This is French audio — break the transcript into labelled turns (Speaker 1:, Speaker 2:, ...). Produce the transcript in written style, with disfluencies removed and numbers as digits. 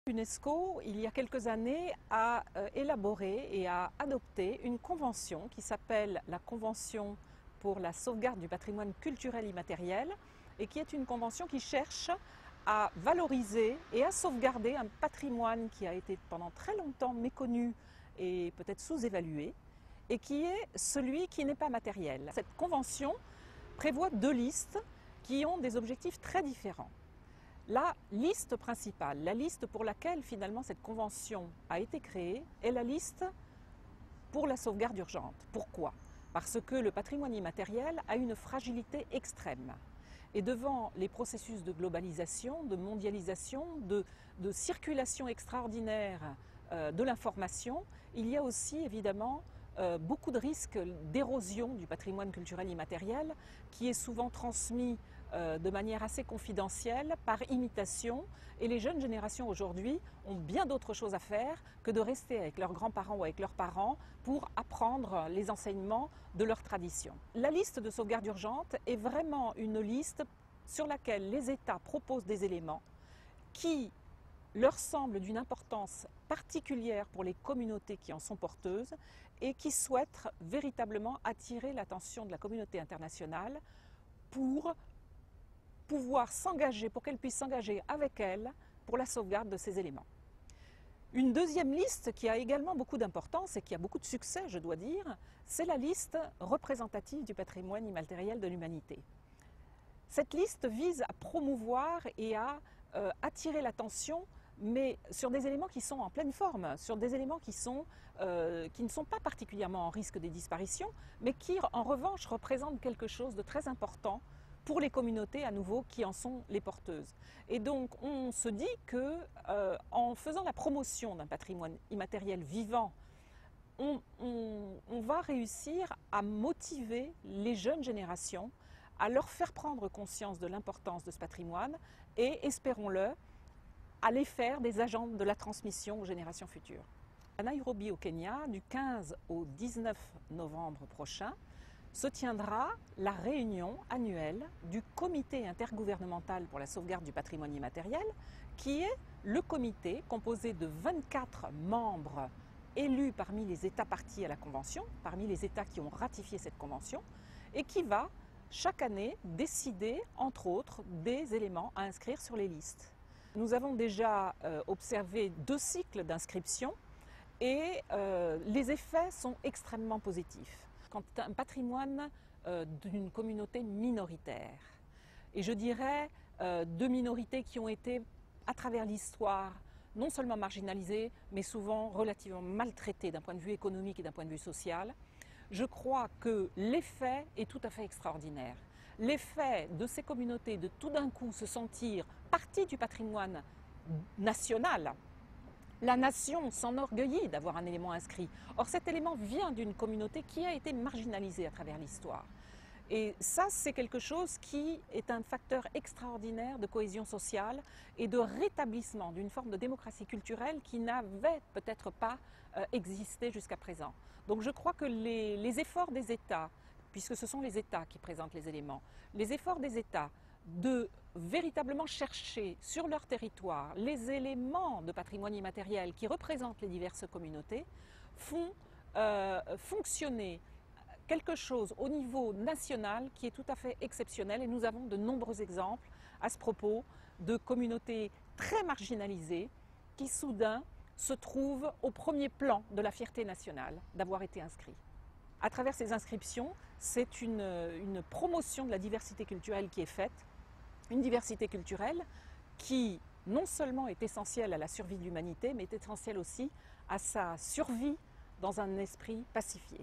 Speaker 1: L'UNESCO, il y a quelques années, a élaboré et a adopté une convention qui s'appelle la Convention pour la sauvegarde du patrimoine culturel immatériel et qui est une convention qui cherche à valoriser et à sauvegarder un patrimoine qui a été pendant très longtemps méconnu et peut-être sous-évalué et qui est celui qui n'est pas matériel. Cette convention prévoit deux listes qui ont des objectifs très différents. La liste principale, la liste pour laquelle finalement cette convention a été créée, est la liste pour la sauvegarde urgente. Pourquoi? Parce que le patrimoine immatériel a une fragilité extrême. Et devant les processus de globalisation, de mondialisation, de circulation extraordinaire de l'information, il y a aussi évidemment beaucoup de risques d'érosion du patrimoine culturel immatériel qui est souvent transmis de manière assez confidentielle, par imitation, et les jeunes générations aujourd'hui ont bien d'autres choses à faire que de rester avec leurs grands-parents ou avec leurs parents pour apprendre les enseignements de leur tradition. La liste de sauvegarde urgente est vraiment une liste sur laquelle les États proposent des éléments qui leur semblent d'une importance particulière pour les communautés qui en sont porteuses et qui souhaitent véritablement attirer l'attention de la communauté internationale pour pouvoir s'engager, pour qu'elle puisse s'engager avec elle pour la sauvegarde de ces éléments. Une deuxième liste qui a également beaucoup d'importance et qui a beaucoup de succès, je dois dire, c'est la liste représentative du patrimoine immatériel de l'humanité. Cette liste vise à promouvoir et à attirer l'attention, mais sur des éléments qui sont en pleine forme, sur des éléments qui ne sont pas particulièrement en risque de disparition, mais qui en revanche représentent quelque chose de très important pour les communautés à nouveau qui en sont les porteuses. Et donc on se dit que en faisant la promotion d'un patrimoine immatériel vivant, on va réussir à motiver les jeunes générations, à leur faire prendre conscience de l'importance de ce patrimoine et, espérons-le, à les faire des agents de la transmission aux générations futures. À Nairobi au Kenya, du 15 au 19 novembre prochain, se tiendra la réunion annuelle du Comité intergouvernemental pour la sauvegarde du patrimoine immatériel, qui est le comité composé de 24 membres élus parmi les États partis à la Convention, parmi les États qui ont ratifié cette Convention, et qui va chaque année décider, entre autres, des éléments à inscrire sur les listes. Nous avons déjà observé 2 cycles d'inscription et les effets sont extrêmement positifs. Quand un patrimoine d'une communauté minoritaire, et je dirais de minorités qui ont été, à travers l'histoire, non seulement marginalisées, mais souvent relativement maltraitées d'un point de vue économique et d'un point de vue social, je crois que l'effet est tout à fait extraordinaire. L'effet de ces communautés de tout d'un coup se sentir partie du patrimoine national. La nation s'enorgueillit d'avoir un élément inscrit. Or cet élément vient d'une communauté qui a été marginalisée à travers l'histoire. Et ça, c'est quelque chose qui est un facteur extraordinaire de cohésion sociale et de rétablissement d'une forme de démocratie culturelle qui n'avait peut-être pas existé jusqu'à présent. Donc je crois que les efforts des États, puisque ce sont les États qui présentent les éléments, les efforts des États de véritablement chercher sur leur territoire les éléments de patrimoine immatériel qui représentent les diverses communautés font fonctionner quelque chose au niveau national qui est tout à fait exceptionnel, et nous avons de nombreux exemples à ce propos de communautés très marginalisées qui soudain se trouvent au premier plan de la fierté nationale d'avoir été inscrits. À travers ces inscriptions, c'est une promotion de la diversité culturelle qui est faite, une diversité culturelle qui non seulement est essentielle à la survie de l'humanité, mais est essentielle aussi à sa survie dans un esprit pacifié.